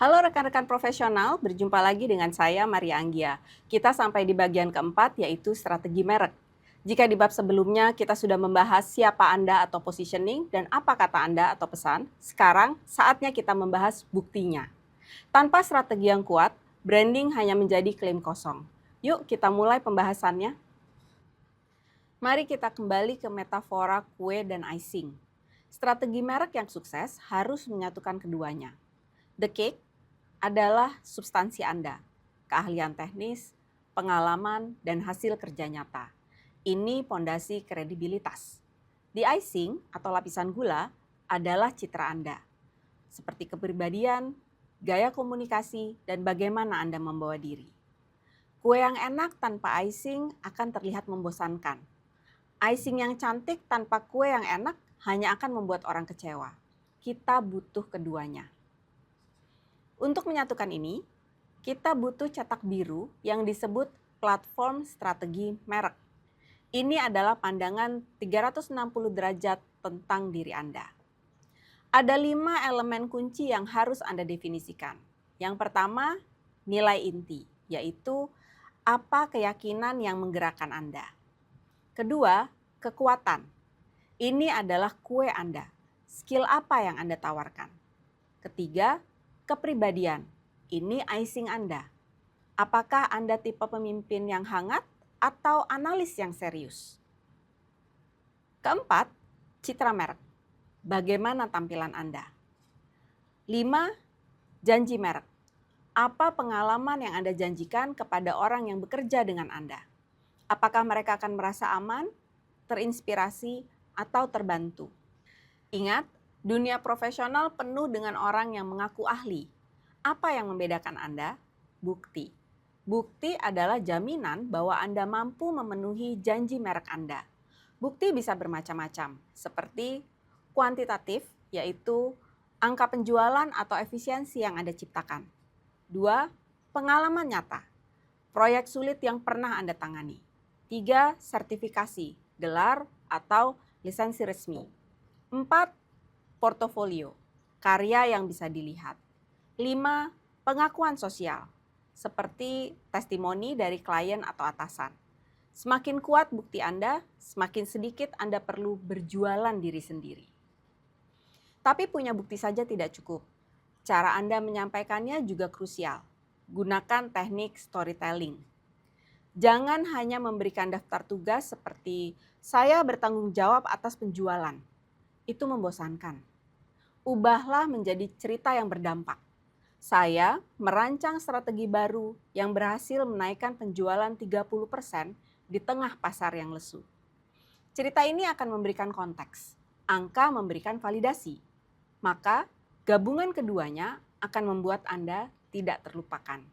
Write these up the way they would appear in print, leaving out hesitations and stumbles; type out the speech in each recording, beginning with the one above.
Halo rekan-rekan profesional, berjumpa lagi dengan saya Maria Anggia. Kita sampai di bagian keempat yaitu strategi merek. Jika di bab sebelumnya kita sudah membahas siapa Anda atau positioning dan apa kata Anda atau pesan, sekarang saatnya kita membahas buktinya. Tanpa strategi yang kuat, branding hanya menjadi klaim kosong. Yuk kita mulai pembahasannya. Mari kita kembali ke metafora kue dan icing. Strategi merek yang sukses harus menyatukan keduanya. The cake adalah substansi Anda, keahlian teknis, pengalaman, dan hasil kerja nyata. Ini pondasi kredibilitas. The icing atau lapisan gula adalah citra Anda, seperti kepribadian, gaya komunikasi, dan bagaimana Anda membawa diri. Kue yang enak tanpa icing akan terlihat membosankan. Icing yang cantik tanpa kue yang enak hanya akan membuat orang kecewa. Kita butuh keduanya. Untuk menyatukan ini, kita butuh cetak biru yang disebut platform strategi merek. Ini adalah pandangan 360 derajat tentang diri Anda. Ada 5 elemen kunci yang harus Anda definisikan. Yang pertama, nilai inti, yaitu apa keyakinan yang menggerakkan Anda. Kedua, kekuatan. Ini adalah kue Anda. Skill apa yang Anda tawarkan. Ketiga, kepribadian, ini icing Anda. Apakah Anda tipe pemimpin yang hangat atau analis yang serius? Keempat, citra merek. Bagaimana tampilan Anda? 5, janji merek. Apa pengalaman yang Anda janjikan kepada orang yang bekerja dengan Anda? Apakah mereka akan merasa aman, terinspirasi, atau terbantu? Ingat, dunia profesional penuh dengan orang yang mengaku ahli. Apa yang membedakan Anda? Bukti. Bukti adalah jaminan bahwa Anda mampu memenuhi janji merek Anda. Bukti bisa bermacam-macam, seperti kuantitatif, yaitu angka penjualan atau efisiensi yang Anda ciptakan. 2, pengalaman nyata, proyek sulit yang pernah Anda tangani. 3, sertifikasi, gelar atau lisensi resmi. 4, portofolio, karya yang bisa dilihat. 5, pengakuan sosial, seperti testimoni dari klien atau atasan. Semakin kuat bukti Anda, semakin sedikit Anda perlu berjualan diri sendiri. Tapi punya bukti saja tidak cukup. Cara Anda menyampaikannya juga krusial. Gunakan teknik storytelling. Jangan hanya memberikan daftar tugas seperti saya bertanggung jawab atas penjualan. Itu membosankan. Ubahlah menjadi cerita yang berdampak. Saya merancang strategi baru yang berhasil menaikkan penjualan 30% di tengah pasar yang lesu. Cerita ini akan memberikan konteks, angka memberikan validasi. Maka gabungan keduanya akan membuat Anda tidak terlupakan.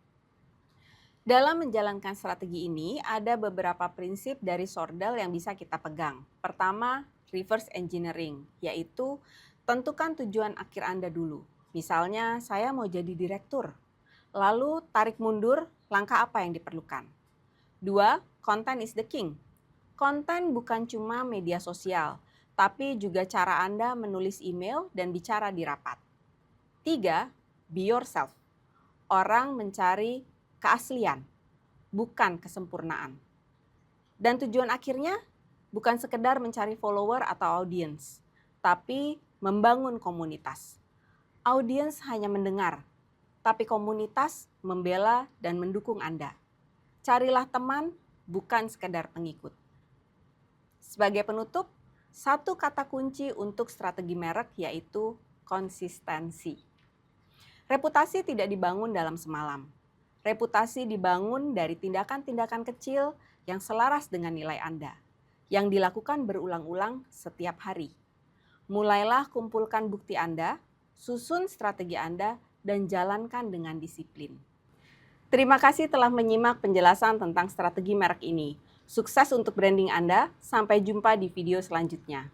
Dalam menjalankan strategi ini ada beberapa prinsip dari Sordal yang bisa kita pegang. Pertama, reverse engineering, yaitu tentukan tujuan akhir Anda dulu. Misalnya, saya mau jadi direktur. Lalu tarik mundur langkah apa yang diperlukan. 2, content is the king. Konten bukan cuma media sosial, tapi juga cara Anda menulis email dan bicara di rapat. 3, be yourself. Orang mencari keaslian, bukan kesempurnaan. Dan tujuan akhirnya bukan sekedar mencari follower atau audiens, tapi membangun komunitas. Audiens hanya mendengar, tapi komunitas membela dan mendukung Anda. Carilah teman, bukan sekedar pengikut. Sebagai penutup, satu kata kunci untuk strategi merek yaitu konsistensi. Reputasi tidak dibangun dalam semalam. Reputasi dibangun dari tindakan-tindakan kecil yang selaras dengan nilai Anda, yang dilakukan berulang-ulang setiap hari. Mulailah kumpulkan bukti Anda, susun strategi Anda, dan jalankan dengan disiplin. Terima kasih telah menyimak penjelasan tentang strategi merek ini. Sukses untuk branding Anda, sampai jumpa di video selanjutnya.